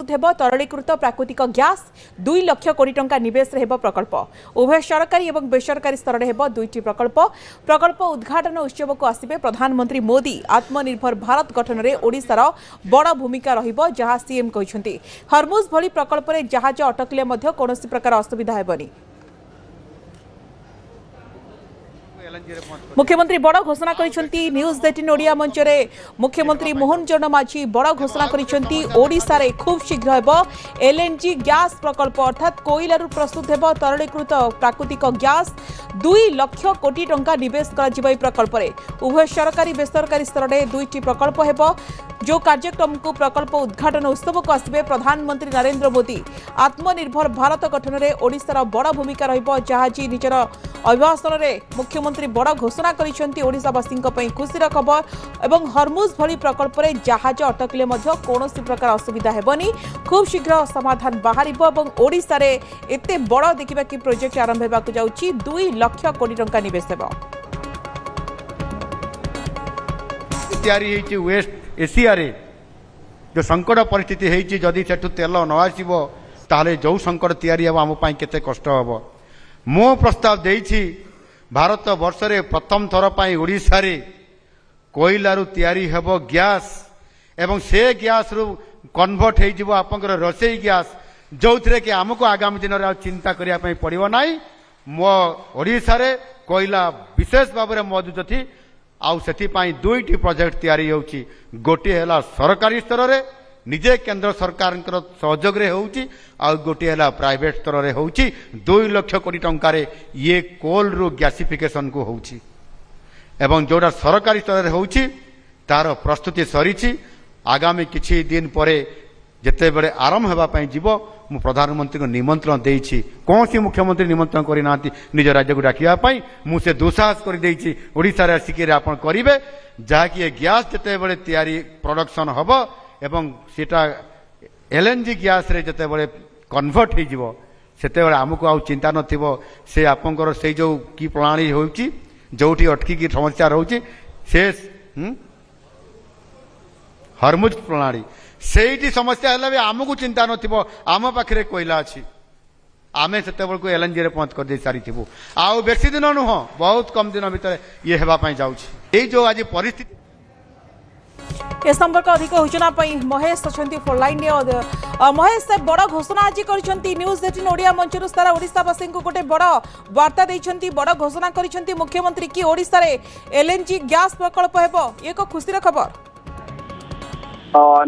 प्रस्तुत हेब तरलीकृत प्राकृतिक गैस 2 लाख कोटी टंका निवेश हेब प्रकल्प उभय सरकारी और बेसरकारी स्तर में हेब 2टी प्रकल्प उद्घाटन उत्सव को आसिबे प्रधानमंत्री मोदी। आत्मनिर्भर भारत गठन में ओडिशार बड़ भूमिका रहिबो जहाँ सीएम कहते हरमुज भली प्रकल्प में जहाज अटकिले मध्य कौनसी प्रकार असुविधा हेबनी। मुख्यमंत्री बड़ घोषणा करिसेंती न्यूज 18 ओडिया मंच रे मुख्यमंत्री मोहन चरण माझी बड़ घोषणा करिसेंती ओडिशा रे खूब शीघ्र हेबो एलएनजी गैस प्रकल्प अर्थात कोयलारू प्रस्तुत हेबो तरलीकृत प्राकृतिक गैस 2 लाख कोटी टंका निवेश करा जिबा प्रकल्प रे उभय सरकारी बेसरकारी स्तर में 2टी प्रकल्प हेबो जो कार्यक्रम को प्रकल्प उद्घाटन उत्सव को आसिबे प्रधानमंत्री नरेंद्र मोदी। आत्मनिर्भर भारत गठन में ओडिशार बड़ भूमिका रहिबो जहाजी निजर अभिभाषण में मुख्यमंत्री बड़ घोषणा करिसेंती ओडिशावासी खुशीर खबर एवं हरमुज भली प्रकल्प में जहाज अटकिले मध्य कौनसी प्रकार असुविधा हेबनी खूब शीघ्र समाधान बाहरिबो एवं ओडिशा रे एते बड़ देखिबा कि प्रोजेक्ट आरंभ हेबाकु जाउची 2 लाख कोटी टंका निवेश हेबो। तैयारी हेची वेस्ट एशिया रे जो संकट परिस्थिति हेची जदि सेठु तेल न आसीबो ताले जो संकट तैयारी हेबो हम पई केते कष्ट हेबो। मो प्रस्ताव देइछि भारत वर्ष रे प्रथम थर पई ओडिशा रे कोयलारू तैयारी हेबो गैस एवं से गैस रु कन्वर्ट हे जिवो आपनकर रसोई गैस जोथरे कि हमको आगामी दिन रे चिंता करिया पई पड़िबो नाही। मो ओडिशा रे कोयला विशेष भाव में मौजूद थी आउ सेठी पई 2टी प्रोजेक्ट तैयारी होउची गोटे हैला सरकारी स्तर रे निजे केंद्र सरकार सहयोग रे होउची आ गोटे हैला प्राइवेट स्तर रे होउची 2 लाख कोटी टंका रे ये कोल रु गैसिफिकेशन को होउची एवं जोड़ा सरकारी स्तर रे होउची तार प्रस्तुति सरीची आगामी किछि दिन परे जेते बेले आरंभ हेबा पई जीवो मु प्रधानमंत्री को निमंत्रण देइछि कौन सी मुख्यमंत्री निमंत्रण करि नांती निज राज्य को डाकिया पई मु से दुसाहस कर देइछि ओडिसा रे सिके आपण करिवे जहा कि गैस जेते बेले तैयारी प्रोडक्शन हबो एवं सेटा एलएनजी गैस रे जेते बेले कन्वर्ट हे जीवो सेते बेले हमको आ चिंता नथिबो से आपनकर से जो की प्रणाली होउची जोठी अटकी की समस्या रहउची से हरमुज प्रणाली से समस्या है आमको चिंता नथिबो आम पाखे कोयला अच्छी आमे से एलएनजी रे पहुंच कर दे सारी थिबु आउ बेसी दिन नुह बहुत कम दिन भीतर ये हेबा पई जाउछि ए जो आज परिस्थिति ए संपर्क अधिक सूचना महेश अच्छा फोन लाइन महेश बड़ घोषणा आज करछंती न्यूज 18 ओडिया मंच सारा ओडिशावासी को गोटे बड़ वार्ता देइछंती बड़ घोषणा करछंती मुख्यमंत्री कि ओडिशा रे एलएनजी गैस प्रकल्प हेबो एक खुशीर खबर।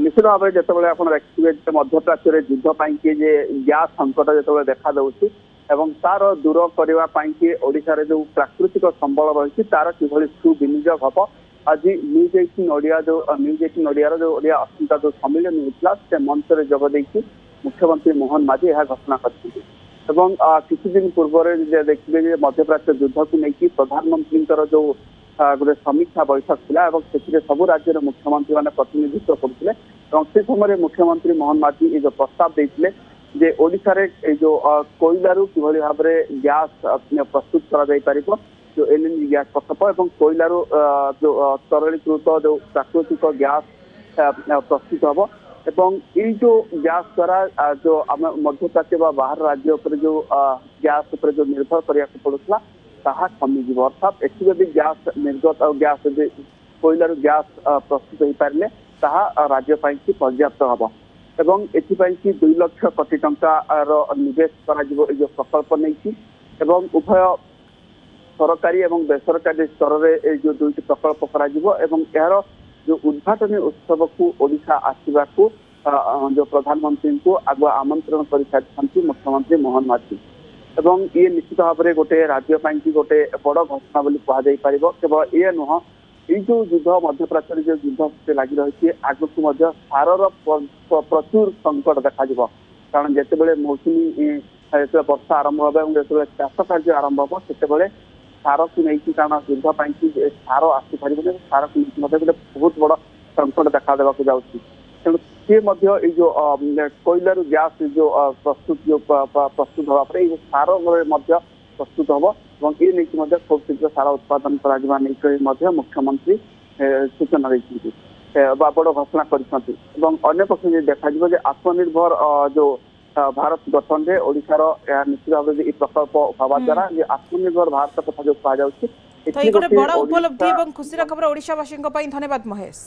निश्चित भाव जिते आप देखिए मध्यप्राच्य युद्ध पाई गैस संकट जो देखा दूसरी तार दूर करने ओडिशा जो प्राकृतिक संबल रही तार किभली सुविनियोग हम आज न्यूज 18 ओडिया जो न्यूज 18 ओडिया जो ओडिया अस्मिता जो सम्मेलन होता से मंच में जोगदे मुख्यमंत्री मोहन माझी यह घोषणा कर किसी दिन पूर्व देखिए मध्यप्राच्य युद्ध को लेकिन प्रधानमंत्री जो गोटे समीक्षा बैठक थिला से सबू राज्य मुख्यमंत्री मैंने प्रतिनिधित्व करते से समय मुख्यमंत्री मोहन माझी ये जो प्रस्ताव देते जे ओडिशा रे जो कोयलारू किभली भाव में गैस प्रस्तुत कर जो एलएनजी गैस प्रकल्प और कोयलारू जो तरलीकृत जो प्राकृतिक गैस प्रस्तुत हम एवं ये जो गैस द्वारा जो आम मध्यप्राच्य बाहर राज्य पर जो गैस पर जो निर्भर करा पड़ूला ताहा कमिज अर्थात एटी गैस निर्गत और गैस कोयलारू गैस प्रस्तुत हो पारे ताहा राज्य की पर्याप्त हम एवं एथि 2 लाख कोटी टंकार निवेश करा जो प्रकल्प नहीं उभय सरकारी और बेसरकारी स्तर में जो 2टी प्रकल्प करा यार जो उद्घाटन उत्सव को ओडिशा आसवा को जो प्रधानमंत्री को आगुआ आमंत्रण कर मुख्यमंत्री मोहन माझी एवं ये निश्चित भाव में गोटे राज्य की गोटे बड़ घोषणा बोली कह केवल ये नुह ये जो युद्ध मध्यप्राच्य जो युद्ध से लगी रही है आगक सारर प्रचुर संकट देखा कारण जिते मौसुमी जो वर्षा आरंभ हो जो चाष कार्य आरंभ हम से सार को लेकिन कारण युद्ध पाई सार आसपार सार को गोटे बहुत बड़ संकट देखा देवाक जाऊँगी तेणु सी जो कोयलारू गैस जो प्रस्तुत जो प्रस्तुत हाँपर ये सार प्रस्तुत हम और ये नहीं खूब शीघ्र सार उत्पादन कर मुख्यमंत्री सूचना देते। ବା ବଡ଼ ଘୋଷଣା କରିଛନ୍ତି ଏବଂ ଅନ୍ୟ ପକ୍ଷରେ ଯଦି ଦେଖାଯିବ ଯେ ଆତ୍ମନିର୍ଭର ଯୋଉ ଭାରତ ଗଠନରେ ଓଡ଼ିଶାର ଏହା ନିଶ୍ଚିତ ଭାବରେ ଏହି ପ୍ରକଳ୍ପ ହେବା ଦ୍ୱାରା ଯେ ଆତ୍ମନିର୍ଭର ଭାରତ କଥା ଯୋଉ କୁହାଯାଉଛି तो ये गोटे बड़ उपलब्धि और खुशी खबर ओडिशावासी धन्यवाद महेश।